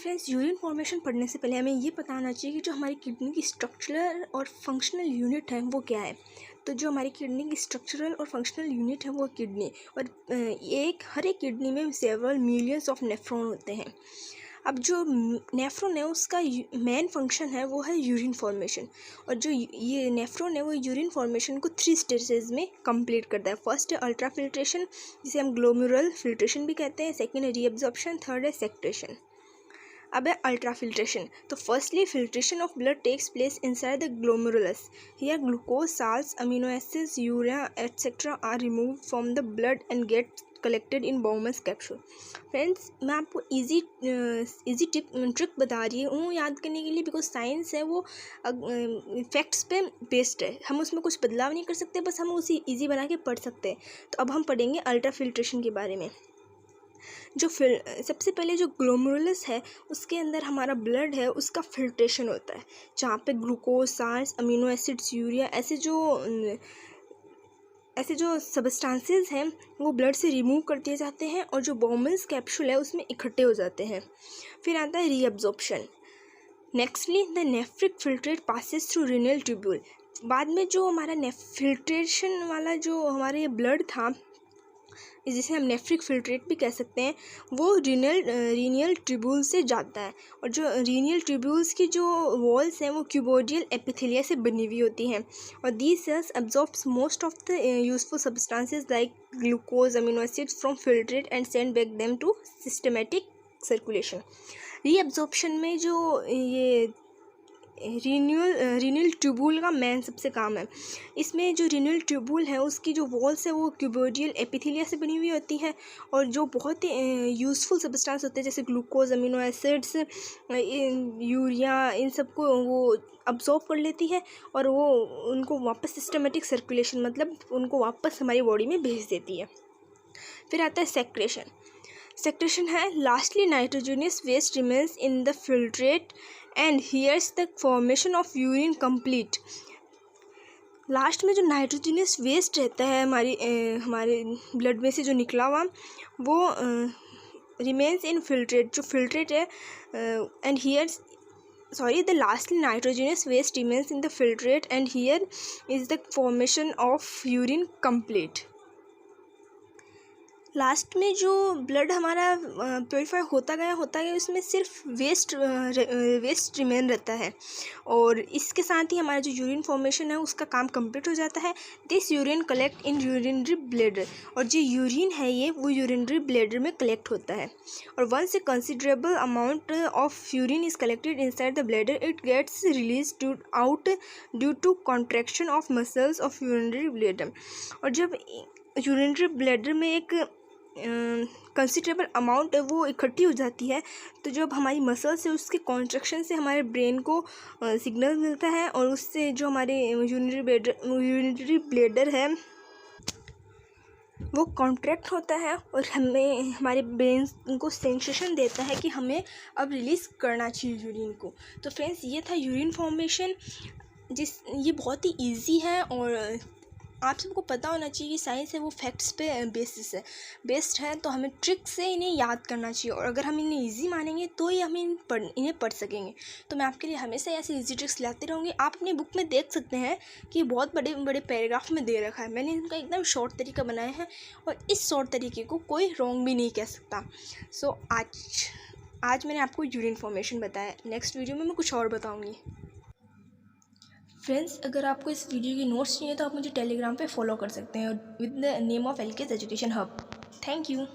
Friends, urine formation पढ़ने से पहले हमें ये पता होना चाहिए कि जो हमारी किडनी की स्ट्रक्चरल और फंक्शनल यूनिट है वो क्या है। तो जो हमारी किडनी की स्ट्रक्चरल और फंक्शनल यूनिट है वो किडनी, और हर एक किडनी में सेवरल मिलियंस ऑफ नेफ्रॉन होते हैं। अब जो नेफ्रॉन है उसका मेन फंक्शन है वो है यूरिन फॉर्मेशन, और जो ये नेफ्रॉन है वो यूरिन फॉर्मेशन को 3 स्टेजेस में कंप्लीट करता है। फर्स्ट है अल्ट्रा फिल्ट्रेशन, जिसे हम ग्लोमेरुलर फिल्ट्रेशन भी कहते हैं। सेकेंड है रीअब्जॉर्प्शन, थर्ड है सेक्रेशन। अब है अल्ट्रा फिल्ट्रेशन। तो firstly filtration of blood takes place inside the glomerulus. Here glucose, salts, amino acids, urea etcetera are removed from the blood and get collected in Bowman's capsule. Friends, मैं आपको easy trick बता रही हूँ याद करने के लिए, बिकॉज साइंस है वो फैक्ट्स पे बेस्ड है। हम उसमें कुछ बदलाव नहीं कर सकते, बस हम उसे इजी बना के पढ़ सकते हैं। तो अब हम पढ़ेंगे अल्ट्रा फिल्ट्रेशन के बारे में। सबसे पहले जो ग्लोमेरुलस है उसके अंदर हमारा ब्लड है उसका फिल्ट्रेशन होता है, जहाँ पे glucose, salts, amino acids, urea ऐसे जो सब्सटेंसेस हैं वो ब्लड से रिमूव कर दिए जाते हैं और जो बाउमस कैप्सूल है उसमें इकट्ठे हो जाते हैं। फिर आता है reabsorption. Nextly the nephric filtrate passes through renal tubule. बाद में जो हमारा फिल्ट्रेशन वाला जो हमारे ब्लड था, जिसे हम नेफ्रिक फिल्ट्रेट भी कह सकते हैं, वो रीनियल ट्यूब्यूल से जाता है। और जो रीनियल ट्यूब्यूल्स की जो वॉल्स हैं वो क्यूबोडियल एपिथेलिया से बनी हुई होती हैं, और these cells absorbs most of the useful substances like glucose, amino acids from filtrate and send back them to systematic circulation. Reabsorption में जो ये रीनल ट्यूब्यूल का मेन सबसे काम है। इसमें जो रीनल ट्यूब्यूल है उसकी जो वॉल्स है वो क्यूबोडियल एपिथेलिया से बनी हुई होती है, और जो बहुत ही यूज़फुल सब्सटेंस होते हैं जैसे ग्लूकोज, अमीनो एसिड्स, यूरिया, इन सबको वो अब्जॉर्ब कर लेती है और वो उनको वापस सिस्टमेटिक सर्कुलेशन, मतलब उनको वापस हमारी बॉडी में भेज देती है। फिर आता है सेक्रेशन। सेक्रेशन है lastly nitrogenous waste remains in the filtrate and here's the formation of urine complete. Last में जो नाइट्रोजनियस वेस्ट रहता है हमारे ब्लड में से जो निकला हुआ, वो रिमेन्स इन फिल्ट्रेट, जो फिल्ट्रेट है, and here's the lastly nitrogenous waste remains in the filtrate and here is the formation of urine complete. Last में जो ब्लड हमारा प्योरीफाई होता गया उसमें सिर्फ वेस्ट रिमेन रहता है, और इसके साथ ही हमारा जो यूरिन फॉर्मेशन है उसका काम कंप्लीट हो जाता है। This urine collect in urinary bladder, और जो यूरिन है ये वो यूरिनरी ब्लैडर में कलेक्ट होता है, और once a considerable amount of urine is collected inside the bladder it gets release out due to contraction of muscles of urinary bladder. और जब यूरिनरी ब्लैडर में एक कंसिडरेबल अमाउंट है वो इकट्ठी हो जाती है, तो जब हमारी मसल्स है उसके कॉन्ट्रैक्शन से हमारे ब्रेन को सिग्नल मिलता है, और उससे जो हमारे यूरिनरी ब्लैडर है वो कॉन्ट्रैक्ट होता है और हमें हमारे ब्रेन को सेंसेशन देता है कि हमें अब रिलीज़ करना चाहिए यूरिन को। तो फ्रेंड्स, ये था यूरिन फॉर्मेशन, ये बहुत ही ईजी है और आप सबको पता होना चाहिए कि साइंस है वो फैक्ट्स पे बेस्ड है, तो हमें ट्रिक से इन्हें याद करना चाहिए, और अगर हम इन्हें इजी मानेंगे तो ही हम इन्हें पढ़ सकेंगे। तो मैं आपके लिए हमेशा ऐसे इजी ट्रिक्स लाते रहूँगी। आप अपनी बुक में देख सकते हैं कि बहुत बड़े बड़े पैराग्राफ में दे रखा है, मैंने इनका एकदम शॉर्ट तरीका बनाया है, और इस शॉर्ट तरीके को कोई रॉन्ग भी नहीं कह सकता। सो आज मैंने आपको यूरिन फॉर्मेशन बताया, नेक्स्ट वीडियो में मैं कुछ और बताऊँगी। फ्रेंड्स, अगर आपको इस वीडियो की नोट्स चाहिए तो आप मुझे टेलीग्राम पे फॉलो कर सकते हैं with the name of LK's education hub. Thank you.